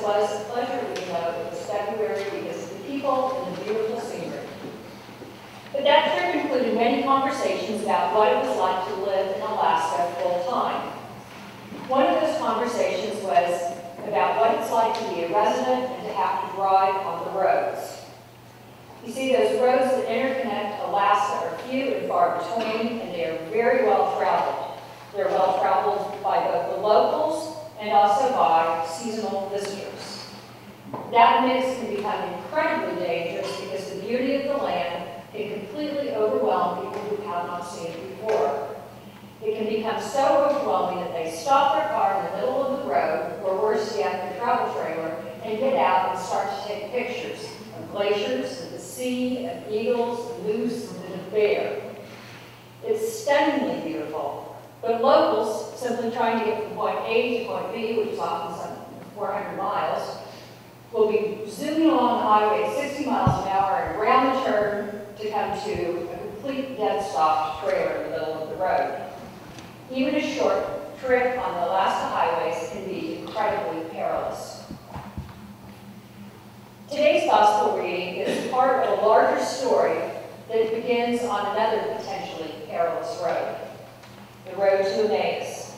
it was a pleasure, even though it was February, because of the people and the beautiful scenery. But that trip included many conversations about what it was like to live in Alaska full-time. One of those conversations was about what it's like to be a resident and to have to drive on the roads. You see, those roads that interconnect Alaska are few and far between, and they are very well traveled. They're well traveled by both the locals and also by seasonal visitors. That mix can become incredibly dangerous because the beauty of the land can completely overwhelm people who have not seen it before. It can become so overwhelming that they stop their car in the middle of the road, or worse yet, their travel trailer, and get out and start to take pictures of glaciers, of the sea, of eagles, of moose, and of bear. It's stunningly beautiful, but locals, simply trying to get from point A to point B, which is often some 400 miles, will be zooming along the highway at 60 miles an hour and around the turn to come to a complete dead-stopped trailer in the middle of the road. Even a short trip on the Alaska highways can be incredibly perilous. Today's gospel reading is part of a larger story that begins on another potentially perilous road, the road to Emmaus.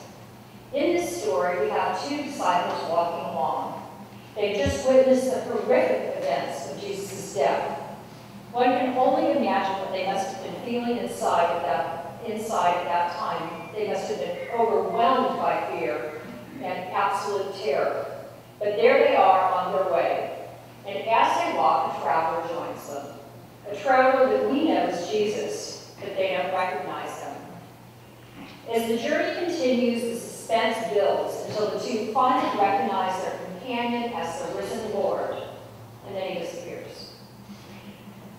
In this story, we have two disciples walking along. They just witnessed the horrific events of Jesus' death. One can only imagine what they must have been feeling inside at that time. They must have been overwhelmed by fear and absolute terror. But there they are on their way. And as they walk, a traveler joins them. A traveler that we know as Jesus, but they don't recognize him. As the journey continues, the suspense builds until the two finally recognize their companion as the risen Lord, and then he disappears.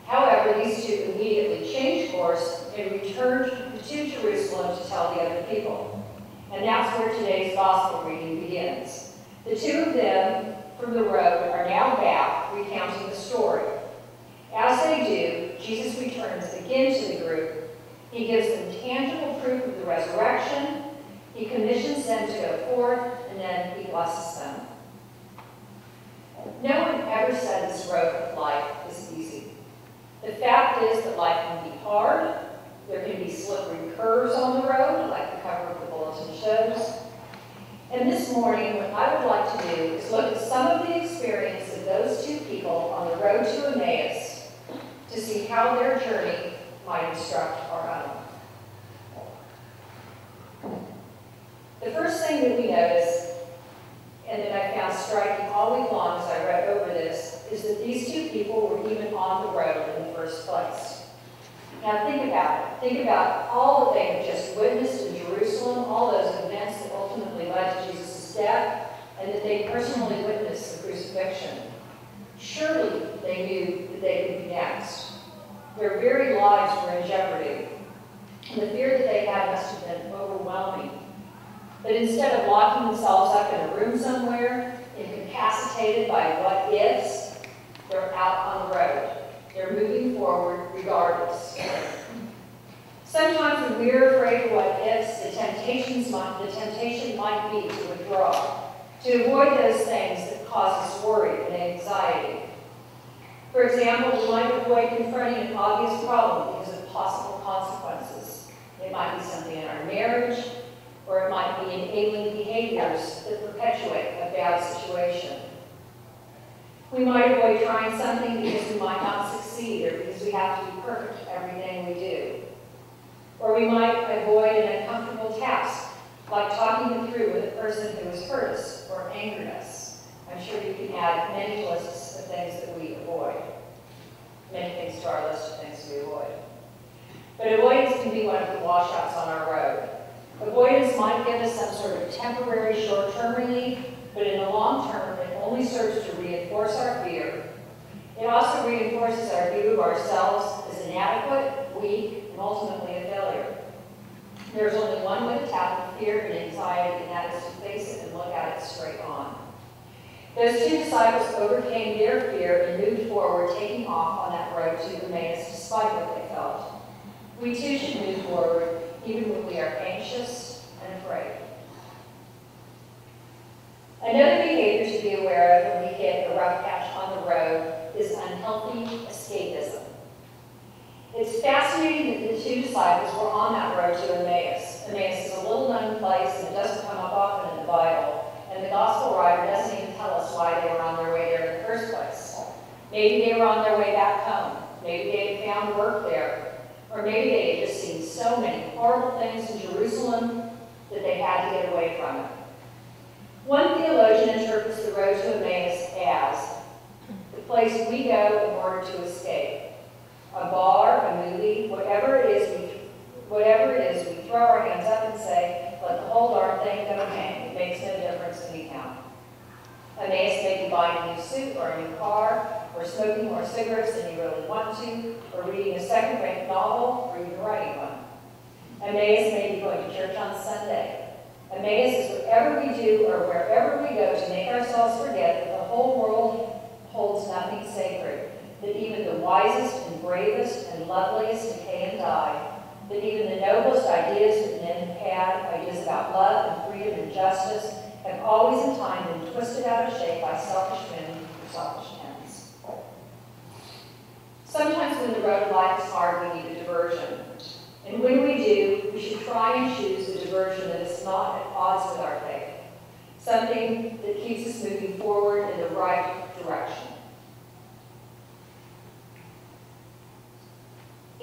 However, these two immediately change course and return to Jerusalem to tell the other people. And that's where today's gospel reading begins. The two of them from the road are now back recounting the story. As they do, Jesus returns again to the group. He gives them tangible proof of the resurrection. He commissions them to go forth, and then he blesses them. No one ever said this road of life is easy. The fact is that life can be hard. There can be slippery curves on the road, like the cover of the bulletin shows. And this morning, what I would like to do is look at some of the experience of those two people on the road to Emmaus to see how their journey might instruct our own. The first thing that we notice, and that I found striking all week long as I read over this, is that these two people were even on the road in the first place. Now think about it. Think about all that they have just witnessed in Jerusalem, all those events that ultimately led to Jesus' death, and that they personally witnessed the crucifixion. Surely they knew that they would be next. Their very lives were in jeopardy, and the fear that they had must have been overwhelming. But instead of locking themselves up in a room somewhere, incapacitated by what-ifs, they're out on the road. They're moving forward regardless. Sometimes when we're afraid of what-ifs, the temptation might be to withdraw, to avoid those things that cause us worry and anxiety. For example, we might avoid confronting an obvious problem because of possible consequences. It might be something in our marriage, or it might be enabling behaviors that perpetuate a bad situation. We might avoid trying something because we might not succeed, or because we have to be perfect at everything we do. Or we might avoid an uncomfortable task, like talking it through with a person who has hurt us or angered us. I'm sure you can add many lists of things that we avoid. Many things to our list of things we avoid. But avoidance can be one of the washouts on our road. Avoidance might give us some sort of temporary short-term relief, but in the long term, it only serves to reinforce our fear. It also reinforces our view of ourselves as inadequate, weak, and ultimately a failure. There's only one way to tackle fear and anxiety, and that is to face it and look at it straight on. Those two disciples overcame their fear and moved forward, taking off on that road to Emmaus despite what they felt. We too should move forward, even when we are anxious and afraid. Another behavior to be aware of when the road is unhealthy escapism. It's fascinating that the two disciples were on that road to Emmaus. Emmaus is a little known place and it doesn't come up often in the Bible, and the gospel writer doesn't even tell us why they were on their way there in the first place. Maybe they were on their way back home. Maybe they had found work there. Or maybe they had just seen so many horrible things in Jerusalem that they had to get away from it. One theologian interprets the road to Emmaus as the place we go in order to escape. A bar, a movie, whatever it is, we throw our hands up and say, let the whole darn thing go hang. It makes no difference anyhow. Emmaus may be buying a new suit or a new car, or smoking more cigarettes than you really want to, or reading a second-rate novel, or even writing one. Emmaus may be going to church on Sunday. Emmaus is whatever we do or wherever we go to make ourselves forget that the whole world holds nothing sacred, that even the wisest and bravest and loveliest decay and die, that even the noblest ideas that men have had, ideas about love and freedom and justice, have always in time been twisted out of shape by selfish men for selfish ends. Sometimes when the road of life is hard, we need a diversion. And when we do, we should try and choose a diversion that is not at odds with our faith, something that keeps us moving forward in the right direction.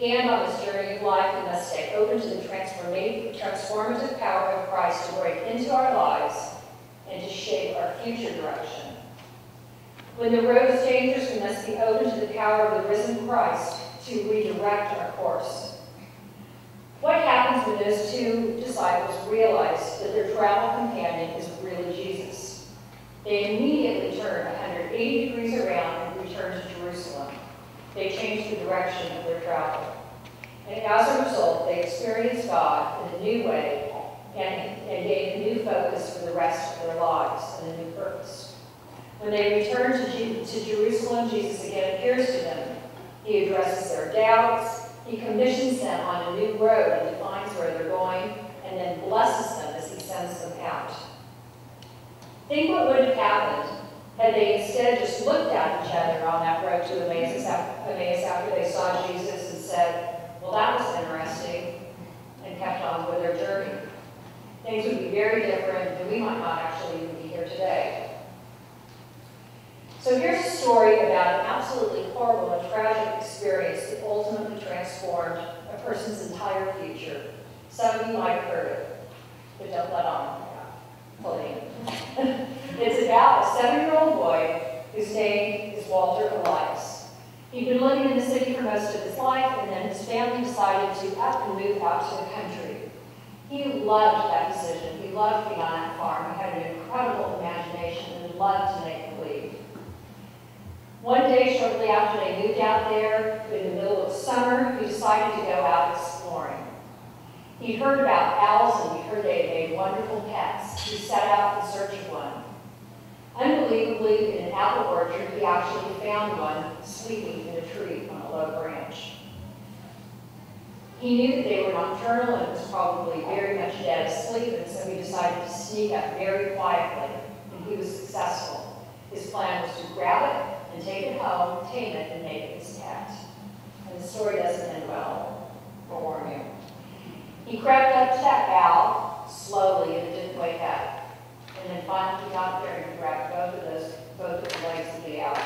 And on this journey of life, we must stay open to the transformative power of Christ to break into our lives and to shape our future direction. When the road is dangerous, we must be open to the power of the risen Christ to redirect our course. What happens when those two disciples realize that their travel companion is really Jesus? They immediately turn 180 degrees around and return to Jerusalem. They change the direction of their travel. And as a result, they experience God in a new way and gain a new focus for the rest of their lives and a new purpose. When they return to Jerusalem, Jesus again appears to them. He addresses their doubts. He commissions them on a new road and defines where they're going, and then blesses them as he sends them out. Think what would have happened had they instead just looked at each other on that road to Emmaus after they saw Jesus and said, well, that was interesting, and kept on with their journey. Things would be very different, and we might not actually even be here today. So here's a story about an absolutely horrible and tragic experience that ultimately transformed a person's entire future. Some of you might have heard it, but don't let on. It's about a 7-year-old boy whose name is Walter Elias. He'd been living in the city for most of his life, and then his family decided to up and move out to the country. He loved that decision. He loved being on that farm. He had an incredible imagination and loved to make believe. One day, shortly after they moved out there, in the middle of summer, he decided to go out exploring. He'd heard about owls, and he'd heard they had made wonderful pets. He set out in search of one. Unbelievably, in an apple orchard, he actually found one sleeping in a tree on a low branch. He knew that they were nocturnal and was probably very much dead asleep, and so he decided to sneak up very quietly, and he was successful. His plan was to grab it and take it home, tame it, and make it his pet. And the story doesn't end well, I'll warn you. He crept up to that owl slowly, and it didn't wake up. And then finally he got there and he grabbed both of the legs of the owl.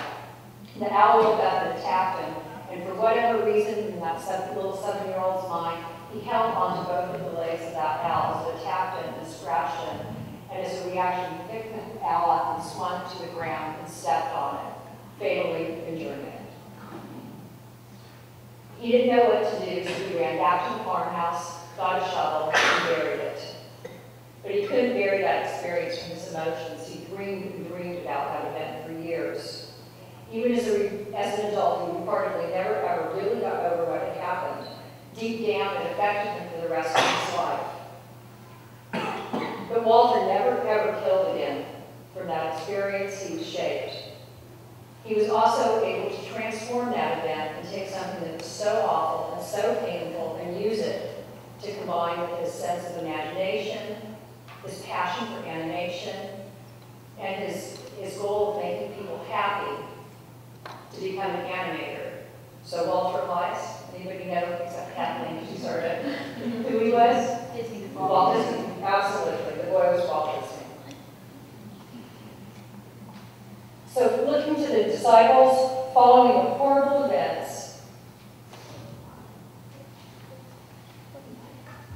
The owl woke up and attacked him, and for whatever reason, in that little 7-year-old's mind, he held onto both of the legs of that owl as it attacked him and scratched him. And as a reaction, he picked the owl up and swung it to the ground and stepped on it, fatally injuring it. He didn't know what to do, so he ran back to the farmhouse, got a shovel, and buried it. But he couldn't bury that experience from his emotions. He dreamed and dreamed about that event for years. Even as an adult, he reportedly never ever really got over what had happened. Deep down, it affected him for the rest of his life. But Walter never ever killed again. From that experience, he was shaped. He was also able to transform that event and take something that was so awful and so painful and use it to combine with his sense of imagination, his passion for animation, and his goal of making people happy to become an animator. So Walter Weiss, anybody know except Kathleen, she started, who he was? Walt Disney, absolutely. The boy was Walt Disney. So looking to the disciples following the horrible events,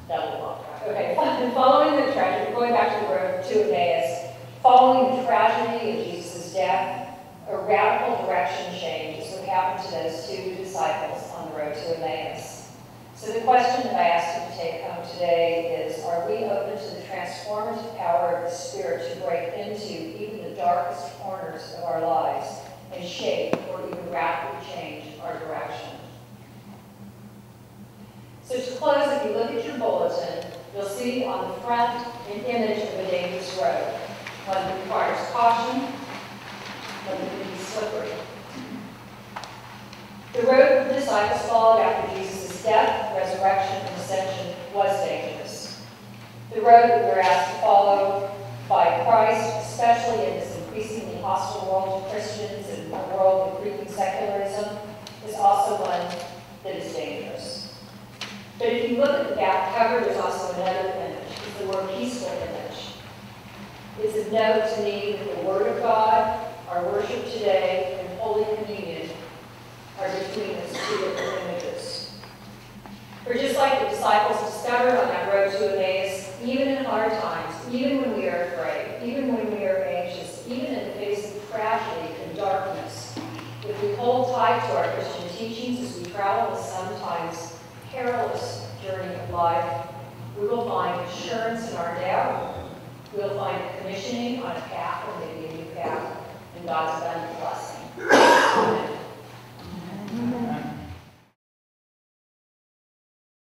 okay, following the tragedy, going back to the road to Emmaus, following the tragedy of Jesus' death, a radical direction change is what happened to those two disciples on the road to Emmaus. So the question that I asked you to take home today is, are we open to the transformative power of the Spirit to break into even the darkest corners of our lives and shape or even radically change our direction? So to close, if you look at your bulletin, you'll see on the front an image of a dangerous road, one that requires caution, one that can be slippery. The road the disciples followed after Jesus' death, resurrection, and ascension was dangerous. The road that we're asked to follow by Christ, especially in this increasingly hostile world to Christians and a world of creeping secularism, is also one that is dangerous. But if you look at the back cover, there's also another image. It's the more peaceful image. It's a note to me that the Word of God, our worship today, and Holy Communion are between those two different images. For just like the disciples discovered on that road to Emmaus, even in hard times, even when we are afraid, even when we are anxious, even in the face of tragedy and darkness, if we hold tight to our Christian teachings as we travel this sometimes perilous journey of life, we will find assurance in our doubt, we will find commissioning on a path of